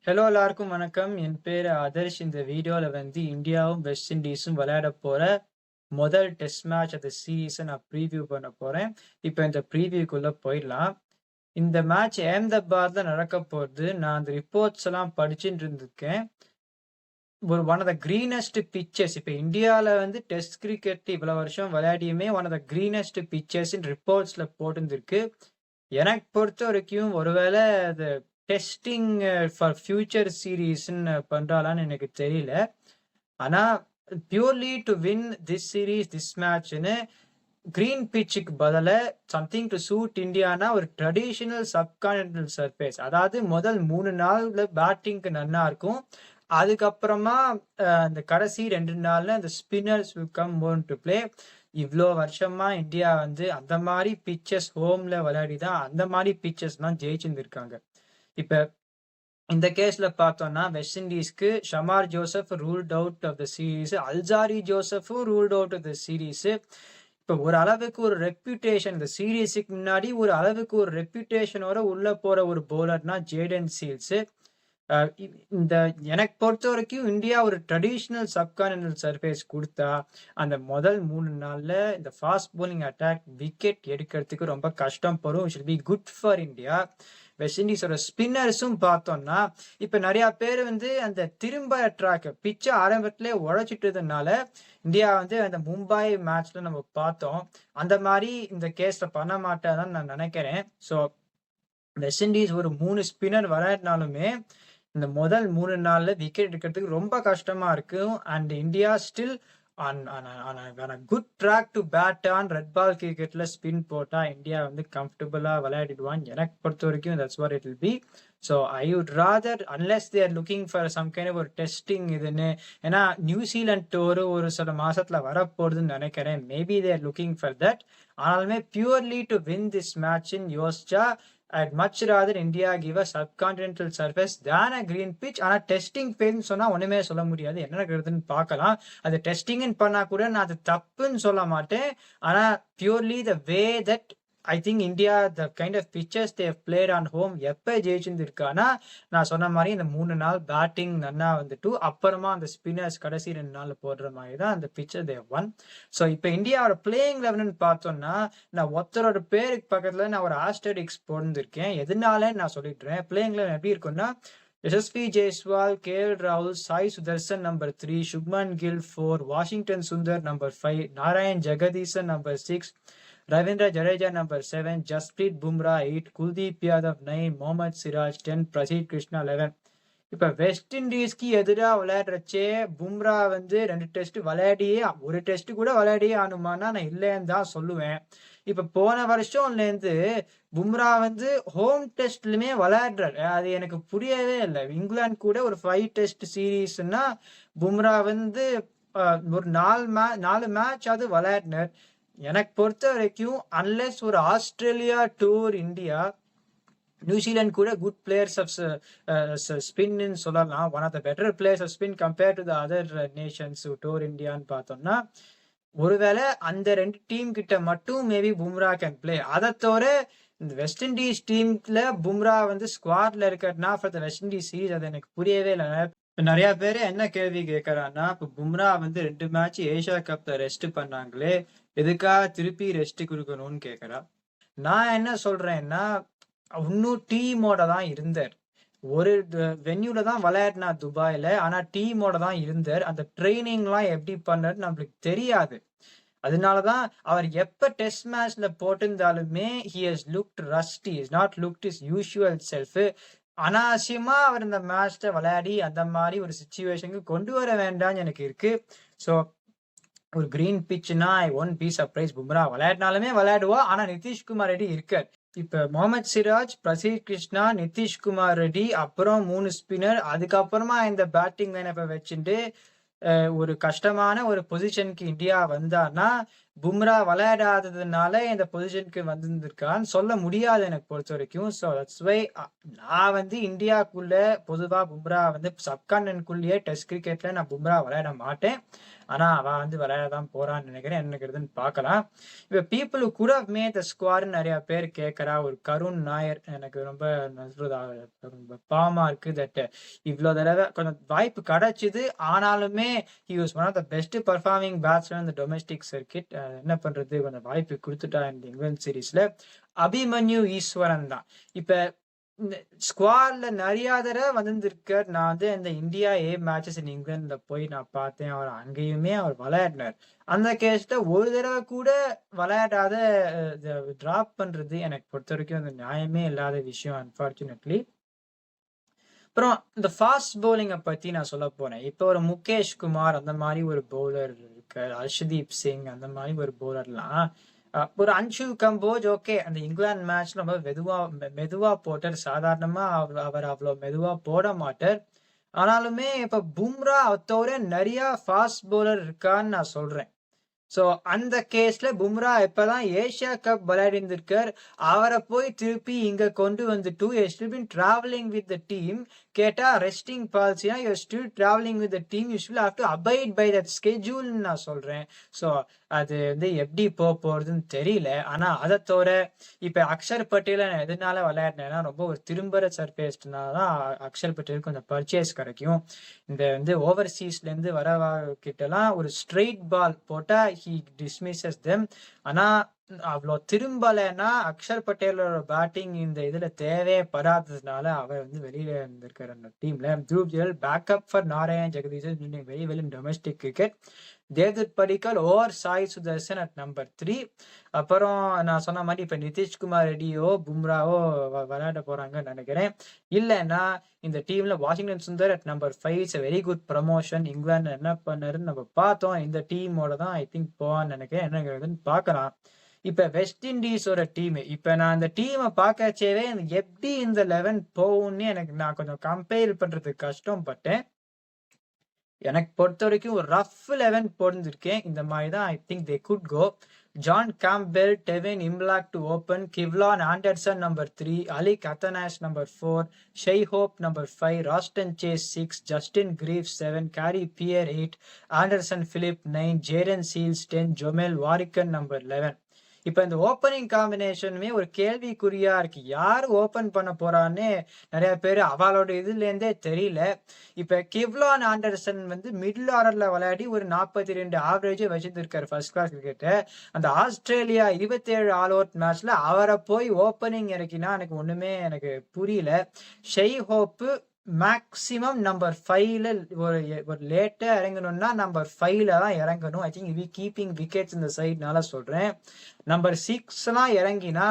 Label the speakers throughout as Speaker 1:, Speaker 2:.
Speaker 1: Hello எல்லாருக்கும் வணக்கம். என் பேரு ஆதர்ஷ். இந்த வீடியோல வந்து இந்தியாவும் வெஸ்ட் இண்டீஸும் விளையாட போற முதல் டெஸ்ட் மேட்ச் அந்த சீரீஸை நான் ப்ரீவியூ பண்ண போறேன். இப்போ இந்த ப்ரீவியூக்குள்ள போயிடலாம். இந்த மேட்ச் அஹமதாபாத்ல நடக்க போகுது. நான் அந்த ரிப்போர்ட்ஸ் எல்லாம் படிச்சுட்டு இருந்திருக்கேன். One of the greenest pitches. இப்போ இந்தியாவில் வந்து டெஸ்ட் கிரிக்கெட் இவ்வளவு வருஷம் விளையாடியுமே one of the greenest pitches ரிப்போர்ட்ஸ்ல போட்டுருக்கு. எனக்கு பொறுத்த வரைக்கும் ஒருவேளை அது டெஸ்டிங் ஃபார் ஃபியூச்சர் சீரீஸ்ன்னு பண்றாளான்னு எனக்கு தெரியல. ஆனா purely to win this series this மேட்ச்னு கிரீன் பிச்சுக்கு பதில சம்திங் டு சூட் இந்தியானா ஒரு ட்ரெடிஷனல் சப்கான்டினென்டல் சர்ஃபேஸ், அதாவது முதல் 3 நாள்ல பேட்டிங்க்கு நன்னா இருக்கும். அதுக்கப்புறமா அந்த கடைசி 2 நாள்ல அந்த spinners will come more to play. இவ்வளோ வருஷமா இந்தியா வந்து அந்த மாதிரி பிச்சஸ் ஹோம்ல விளையாடி தான் அந்த மாதிரி பிச்சஸ் தான் ஜெயிச்சிருந்திருக்காங்க. இப்ப இந்த கேஸ்ல பார்த்தோம்னா வெஸ்ட் இண்டீஸ்க்கு Shamar Joseph ruled out of the series, Alzarri ஜோசப்பும் ruled out of the series. இப்போ ஒரு அளவுக்கு ஒரு ரெப்யூட்டேஷன் இந்த சீரீஸுக்கு முன்னாடி ஒரு அளவுக்கு ஒரு ரெப்யூட்டேஷனோட உள்ள போற ஒரு பவுலர்னா ஜேடன் சீல்ஸ். இந்த எனக்கு பொறுத்த வரைக்கும் இந்தியா ஒரு ட்ரெடிஷ்னல் சப்கான்டினென்டல் சர்ஃபேஸ் கொடுத்தா அந்த முதல் 3 நாள்ல இந்த ஃபாஸ்ட் போலிங் அட்டாக் விக்கெட் எடுக்கிறதுக்கு ரொம்ப கஷ்டப்படும். It should be good for India. West இண்டீஸோட ஸ்பின்னர்ஸும் பார்த்தோம்னா இப்ப நிறைய பேர் வந்து அந்த திரும்ப ட்ராக் பிச்ச ஆரம்பத்திலே உழைச்சிட்டதுனால இந்தியா வந்து அந்த மும்பை மேட்ச்ல நம்ம பார்த்தோம். அந்த மாதிரி இந்த கேஸ்ல பண்ண மாட்டாதான் நான் நினைக்கிறேன். ஸோ வெஸ்ட் இண்டீஸ் ஒரு 3 ஸ்பின்னர் விளையாடினாலுமே இந்த முதல் 3 நாள்ல விக்கெட் எடுக்கிறதுக்கு ரொம்ப கஷ்டமா இருக்கும். And India still on good track to bat on red ball கிரிக்கெட்ல ஸ்பின் போட்டா இந்தியா வந்து கம்ஃபர்டபுளா விளையாடிடுவான். எனக்கு பொறுத்த வரைக்கும் that's what it will be. So I would rather unless they are looking for some kind ஒரு டெஸ்டிங் இதுன்னு, ஏன்னா நியூசிலாந்து டூர் ஒரு சில மாசத்துல வரப்போகுதுன்னு நினைக்கிறேன். Maybe they are looking for that. ஆனாலுமே பியூர்லி டு வின் திஸ் மேட்ச்ன்னு யோசிச்சா I'd much rather India give a subcontinental surface than a green pitch. ஆனா டெஸ்டிங் ஃபேல்னு சொன்னா ஒண்ணுமே சொல்ல முடியாது. என்ன நடக்குதுன்னு பார்க்கலாம். அது டெஸ்டிங்னு பண்ணா கூட நான் அது தப்புன்னு சொல்ல மாட்டேன். ஆனா purely the way that I think India the kind of pitches they played on home எப்போ ஜெயிச்சிருந்துருக்கானா நான் சொன்ன மாதிரி இந்த 3 நாள் பேட்டிங் நன்னா வந்துட்டு அப்புறமா அந்த ஸ்பின்னர்ஸ் கடைசி 2 நாள்ல போடுற மாதிரி தான் அந்த பிச்சர் தே ஒன். ஸோ இப்போ இந்தியாவோட பிளேயிங் லெவல்னு பார்த்தோம்னா நான் ஒருத்தரோட பேருக்கு பக்கத்துல நான் ஒரு ஆஸ்டரிக்ஸ் போட்டிருக்கேன். எதனால நான் சொல்லிடுறேன். பிளேயிங் லெவல் எப்படி இருக்குன்னா யசஸ்வி ஜெய்ஸ்வால், கேஎல் ராகுல், Sai Sudharsan number 3, Shubman Gill 4, Washington Sundar number 5, Narayan Jagadeesan number 6, Ravindra Jadeja number 7, Jasprit Bumrah 8, Kuldeep Yadav 9, Mohammad Siraj 10, Prasidh Krishna 11. இப்ப வெஸ்ட் இண்டீஸ்க்கு எதிராக விளையாடுறச்சே பும்ரா வந்து 2 டெஸ்ட் விளையாடியே ஒரு டெஸ்ட் கூட விளையாடியே ஆனுமானா நான் இல்லைன்னு தான் சொல்லுவேன். இப்ப போன வருஷம்ல இருந்து பும்ரா வந்து ஹோம் டெஸ்ட்லயுமே விளையாடுறாரு. அது எனக்கு புரியவே இல்லை. இங்கிலாந்து கூட ஒரு 5 டெஸ்ட் சீரீஸ்னா பும்ரா வந்து ஒரு 4 மேட்ச் அது விளையாடினார். எனக்கு பொறுத்த வரைக்கும் அன்லெஸ் ஒரு ஆஸ்திரேலியா டூர் இந்தியா, நியூசிலாந்து கூட குட் பிளேயர்ஸ் ஆஃப் ஸ்பின்னு சொல்லலாம். One of the better players of spin compare to the other nations tour இந்தியான்னு பார்த்தோம்னா ஒருவேளை அந்த 2 டீம் கிட்ட மட்டும் மேபி பும்ரா கேன் பிளே. அதை தவிர இந்த வெஸ்ட் இண்டீஸ் டீம்ல பும்ரா வந்து ஸ்குவாட்ல இருக்கிறதுனா for the West Indies series அது எனக்கு புரியவே இல்லை. நிறைய பேர் என்ன கேள்வி கேட்கறான்னா இப்போ பும்ரா வந்து 2 மேட்ச் ஏஷியா கப்ல ரெஸ்ட் பண்ணாங்களே எதுக்காக திருப்பி ரெஸ்ட் கொடுக்கணும்னு கேட்கறா. நான் என்ன சொல்றேன்னா இன்னும் டீமோட தான் இருந்தார். ஒரு வென்யூல தான் விளையாடினா துபாயில. ஆனா டீமோட தான் இருந்தார். அந்த ட்ரைனிங்லாம் எப்படி பண்ணாரு நம்மளுக்கு தெரியாது. அதனாலதான் அவர் எப்ப டெஸ்ட் மேட்ச்ல போட்டிருந்தாலுமே he has looked rusty, is not looked his usual self. அனாவசியமா அவர் இந்த மேட்ச்ல விளையாடி அந்த மாதிரி ஒரு சிச்சுவேஷனுக்கு கொண்டு வர வேண்டாம்னு எனக்கு இருக்கு. ஸோ ஒரு கிரீன் பிச்னா I won't be surprise. Bumrah விளையாடினாலுமே விளையாடுவா. ஆனா நிதிஷ்குமார் ரெட்டி இருக்கார். இப்ப முகமது சிராஜ், பிரசீத் கிருஷ்ணா, நிதிஷ்குமார் ரெட்டி, அப்புறம் 3 ஸ்பின்னர், அதுக்கப்புறமா இந்த பேட்டிங் லைனப்பை வச்சுட்டு ஒரு கஷ்டமான ஒரு பொசிஷனுக்கு இந்தியா வந்தான்னா பும்ரா விளையாடாததுனால இந்த பொசிஷனுக்கு வந்திருந்திருக்கான்னு சொல்ல முடியாது எனக்கு பொறுத்த வரைக்கும். ஸோ தட்ஸ் வை நான் வந்து இந்தியாக்குள்ள பொதுவா பும்ரா வந்து சப்கான்டினென்ட்குள்ளேயே டெஸ்ட் கிரிக்கெட்ல நான் பும்ரா விளையாட மாட்டேன். ஆனா அவன் வந்து விளையாட தான் போறான்னு நினைக்கிறேன். என்னங்கிறதுன்னு பார்க்கலாம். இப்ப பீப்புள் கூட மேட் ஸ்குவாட்னு நிறைய பேர் கேட்கறா. ஒரு கருண் நாயர் எனக்கு ரொம்ப பாவமா இருக்கு. தட் இவ்வளோ தடவை கொஞ்சம் வாய்ப்பு கிடைச்சிது. ஆனாலுமே he was one of the best performing batsmen in the domestic circuit. என்ன பண்றது, கொஞ்சம் வாய்ப்பு கொடுத்துட்டா இந்த இங்கிலாந்து சீரீஸ்ல. அபிமன்யு ஈஸ்வரன் தான் இப்ப இந்த ஸ்குவாட்ல நிறைய தடவை வந்திருக்கார். நான் வந்து இந்த இந்தியா ஏ மேட்சஸ் இன் இங்கிலாந்துல போய் நான் பார்த்தேன். அவர் அங்கேயுமே அவர் விளையாடினார். அந்த கேஸ்ல ஒரு தடவை கூட விளையாடாத டிராப் பண்றது எனக்கு பொறுத்த வரைக்கும் அந்த நியாயமே இல்லாத விஷயம், அன்பார்ச்சுனேட்லி. அப்புறம் இந்த ஃபாஸ்ட் பவுலிங்கை பத்தி நான் சொல்ல போறேன். இப்போ ஒரு முகேஷ் குமார் அந்த மாதிரி ஒரு பவுலர் இருக்கு, ஹர்ஷ்தீப் சிங் அந்த மாதிரி ஒரு பவுலர்லாம், ஒரு அன்ஷு கம்போஜ் ஓகே அந்த இங்கிலாந்து மேட்ச் ரொம்ப மெதுவா போட்டார். சாதாரணமா அவர் அவ்வளோ மெதுவா போட மாட்டார். ஆனாலுமே இப்ப பும்ரா தவிர நிறைய ஃபாஸ்ட் பவுலர் இருக்கான்னு நான் சொல்றேன். ஸோ அந்த கேஸ்ல பும்ரா இப்பதான் ஏஷியா கப் விளையாடிருந்திருக்கார். அவரை போய் திருப்பி இங்க கொண்டு வந்துட்டு still been travelling with the team. கேட்டா ரெஸ்டிங் பாலிசினா you still travelling with the team, you still have to abide by that ஸ்கெட்யூல்னு நான் சொல்றேன். ஸோ அது வந்து எப்படி போறதுன்னு தெரியல. ஆனா அதை தவிர இப்ப அக்ஷர் பட்டேல நான் எதனால விளையாடினேன்னா ரொம்ப ஒரு திரும்புற சர்ஃபேஸ்னால தான் அக்ஷர் பட்டேல் கொஞ்சம் பர்ச்சேஸ் கிடைக்கும். இந்த வந்து ஓவர்சீஸ்ல இருந்து கிட்டலாம் ஒரு ஸ்ட்ரெயிட் பால் போட்டா he dismisses them. ஆனா அவ்வளோ திரும்பலைன்னா அக்ஷர் பட்டேலோட பேட்டிங் இந்த இதுல தேவைப்படாததுனால அவர் வந்து வெளியில இருந்திருக்காரு அந்த டீம்ல. Dhruv Jurel backup for Narayan Jagadeesan very well in domestic cricket. Devdutt Padikkal or Sai Sudharsan at number 3. அப்புறம் நான் சொன்ன மாதிரி இப்ப நிதிஷ்குமார் ரெட்டியோ பும்ராவோ விளையாட போறாங்கன்னு நினைக்கிறேன். இல்லைன்னா இந்த டீம்ல Washington Sundar at number 5 it's very good promotion. England என்ன பண்ணாருன்னு நம்ம பார்த்தோம். இந்த டீமோட தான் ஐ திங்க் போவான்னு நினைக்கிறேன். என்னங்கிறதுன்னு பார்க்கலாம். இப்ப வெஸ்ட் இண்டீஸோட டீம் இப்ப நான் அந்த டீமை பார்க்கச்சேவே எப்படி இந்த 11 போகும்னு எனக்கு நான் கொஞ்சம் கம்பேர் பண்றதுக்கு கஷ்டப்பட்டேன். எனக்கு பொறுத்த வரைக்கும் ஒரு ரஃப் 11 போட்டிருக்கேன். இந்த மாதிரி தான் I think they good go. John Campbell, Tevin Imlach to open, Kevlon Anderson number 3, Alick Athanaze number 4, Shai Hope number 5, Roston Chase 6, Justin Greaves 7, Kary Pierre 8, Anderson Phillip 9, Jayden Seales 10, Jomel Warrican number 11. இப்ப இந்த opening காம்பினேஷனுமே ஒரு கேள்விக்குறியா இருக்கு. யார் open பண்ண போறான்னு நிறைய பேர் அவளோட இதுல இருந்தே தெரியல. இப்ப கிவ்லான் ஆண்டர்சன் வந்து மிடில் ஆர்டர்ல விளையாடி ஒரு 42 ஆவரேஜ் வச்சிருக்காரு ஃபர்ஸ்ட் கிளாஸ் கிரிக்கெட்ட. அந்த ஆஸ்திரேலியா 27 ஆல் அவுட் மேட்ச்ல அவரை போய் ஓப்பனிங் இறக்கினா எனக்கு புரியல. ஷெய் ஹோப்பு மேக்சிமம் நம்பர் 5ல ஒரு லேட்டா இறங்கணும்னா நம்பர் 5ல தான் இறங்கணும். ஐ திங்க் கீப்பிங் விக்கெட்ஸ் இந்த சைட்னால சொல்றேன். நம்பர் 6லாம் இறங்கினா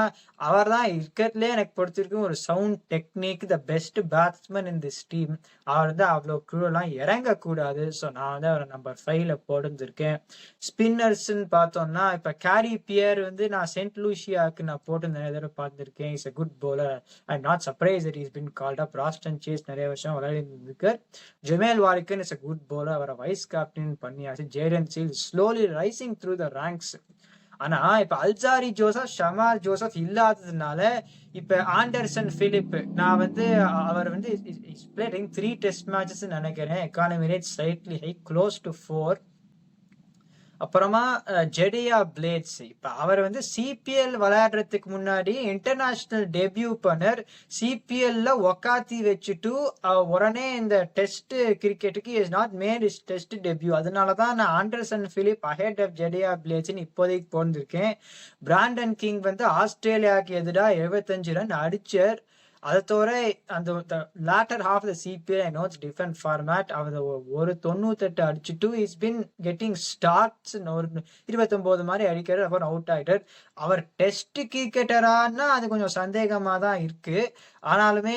Speaker 1: அவர் தான் இருக்கிறதுலே எனக்கு பொறுத்திருக்கும் ஒரு sound technique the best batsman in this team. அவர் வந்து அவ்வளோ குழுலாம் இறங்கக்கூடாது. ஸோ நான் வந்து அவரை நம்பர் 5ல போட்டுருக்கேன். ஸ்பின்னர்ஸ்ன்னு பார்த்தோம்னா இப்ப கேரி பியர் வந்து நான் சென்ட் லூசியாவுக்கு நான் போட்டு நிறைய தடவை பார்த்துருக்கேன். Is a good bowler. I not surprise that is been called up. Roston Chase நிறைய வருஷம் விளையாடி இருந்திருக்கார். Jomel Warrican is a good bowler. அவரை வைஸ் கேப்டன் பண்ணியாச்சு. Jayden Seales slowly rising through the ranks. ஆனா இப்ப அல்சாரி ஜோசப், ஷமார் ஜோசப் இல்லாததுனால இப்ப ஆண்டர்சன் பிலிப் நான் வந்து அவர் வந்து 3 டெஸ்ட் மேட்சஸ் நினைக்கிறேன். Economy rate slightly high, close to 4. அப்புறமா ஜெடியா பிளேட்ஸ் இப்ப அவர் வந்து சிபிஎல் விளையாடுறதுக்கு முன்னாடி இன்டர்நேஷனல் டெபியூ பண்ணர். சிபிஎல்ல உக்காத்தி வச்சுட்டு உடனே இந்த டெஸ்ட் கிரிக்கெட்டுக்கு is not made is test debut. அதனாலதான் நான் Anderson Phillip ahead of Jediah பிளேட்ஸ்ன்னு இப்போதைக்கு போந்திருக்கேன். பிராண்டன் கிங் வந்து ஆஸ்திரேலியாவுக்கு எதிராக 75 ரன் அடிச்சார். அதை தவிர அந்த latter half the CPL I know it's different format. அவர் ஒரு 98 அடிச்சுட்டு இஸ் பின் கெட்டிங் ஸ்டார்ட்ஸ் ஒரு 29 மாதிரி அடிக்கிறார். அப்புறம் அவுட் ஆயிட்டார். அவர் டெஸ்ட் கிரிக்கெட்டரானா அது கொஞ்சம் சந்தேகமா தான் இருக்கு. ஆனாலுமே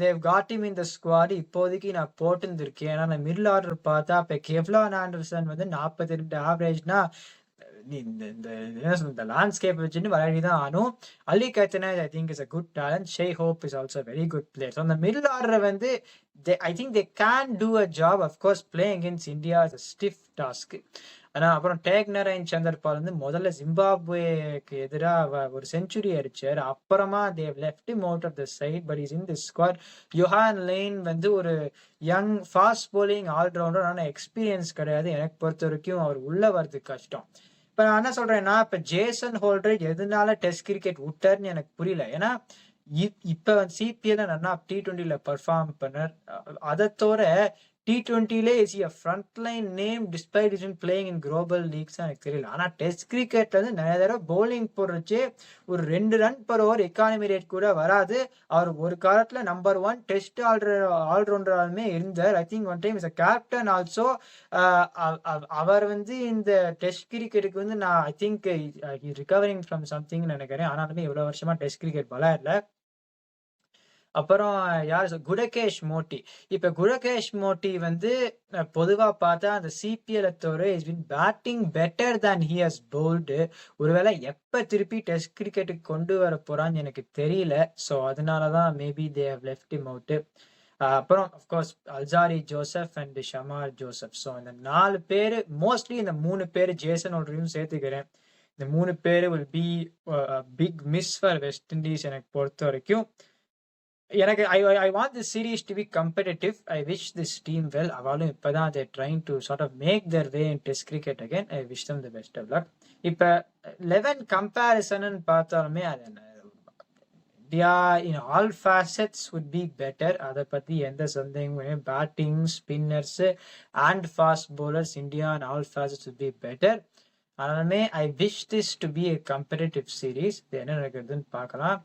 Speaker 1: they've got him in the squad. இப்போதைக்கு நான் போட்டுருக்கேன். ஏன்னா நான் மிடில் ஆர்டர் பார்த்தா இப்ப கெவ்லான் ஆண்டர்சன் வந்து 42 ஆவரேஜ்னா இந்த லேண்ட்ஸ்கேப் வச்சுட்டு விளையாடிதான் ஆனும். அலி கத்தனா I think is a good talent. Shai Hope is also very good player. அந்த மிடில் ஆர்டர் வந்து I think they can do a job. Of course, playing against India is a stiff task. ஆனா அப்புறம் டேக்னரைன் Chanderpaul வந்து முதல்ல ஜிம்பாப்வேக்கு எதிரா ஒரு century அடிச்சாரு. அப்புறமா they left him out of the side but is in the squad. Johann Layne வந்து ஒரு யங் ஃபாஸ்ட் bowling ஆல்ரவுண்டர். ஆனா எக்ஸ்பீரியன்ஸ் கிடையாது. எனக்கு பொறுத்த வரைக்கும் அவர் உள்ள வரது கஷ்டம். இப்ப நான் என்ன சொல்றேன்னா, இப்ப ஜேசன் ஹோல்டர் எதனால டெஸ்ட் கிரிக்கெட் விட்டாருன்னு எனக்கு புரியல. ஏன்னா இப்ப சிபிஎல் நல்லா T20ல பெர்ஃபார்ம் பண்ணார். அதை தவிர T20லே is a frontline name despite isn't playing in global leagues எனக்கு தெரியல. ஆனா டெஸ்ட் கிரிக்கெட்ல வந்து நிறைய தடவை பவுலிங் போடுறச்சே ஒரு 2 run per over economy rate கூட வராது. அவர் ஒரு காலத்துல நம்பர் 1 டெஸ்ட் ஆல்ரவுண்டராலுமே இருந்தார். I think one time is a captain also. அவர் வந்து இந்த டெஸ்ட் கிரிக்கெட்டுக்கு வந்து நான் I think recovering from something நினைக்கிறேன். ஆனாலுமே இவ்வளவு வருஷமா டெஸ்ட் கிரிக்கெட் விளையாடல. அப்புறம் யார் குடகேஷ் மோட்டி. இப்ப குடகேஷ் மோட்டி வந்து பொதுவா பார்த்தா அந்த சிபிஎல் தவிர is been batting better than he has bowled. ஒருவேளை எப்ப திருப்பி டெஸ்ட் கிரிக்கெட்டுக்கு கொண்டு வர போறான்னு எனக்கு தெரியல. ஸோ அதனாலதான் maybe they have left him out. அப்புறம் of course Alzarri Joseph and Shamar Joseph. So இந்த 4 பேரு மோஸ்ட்லி இந்த 3 பேரு ஜேசன் ஹோல்டரையும் சேர்த்துக்கிறேன். இந்த 3 பேரு will be big miss for West Indies எனக்கு பொறுத்த வரைக்கும். எனக்கு I want this series to be competitive. I wish this team well. அவளும் இப்பதான் they're trying to sort of make their way in test cricket again. I wish them the best of luck. இப்ப 11 comparison பார்த்தாலுமே அது India in all facets would be better. அதை பத்தி எந்த சந்தேகமும் batting spinners and fast bowlers India in all facets would be better. அதனாலுமே I wish this to be a competitive series. இது என்ன நடக்குதுன்னு பார்க்கலாம்.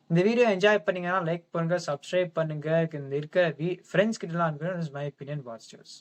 Speaker 1: இந்த வீடியோ என்ஜாய் பண்ணீங்கன்னா லைக் பண்ணுங்க, சப்ஸ்கிரைப் பண்ணுங்க. இந்த இருக்கிற ஃப்ரெண்ட்ஸ் கிட்டலாம் அனுப்புங்க. My opinion watch use.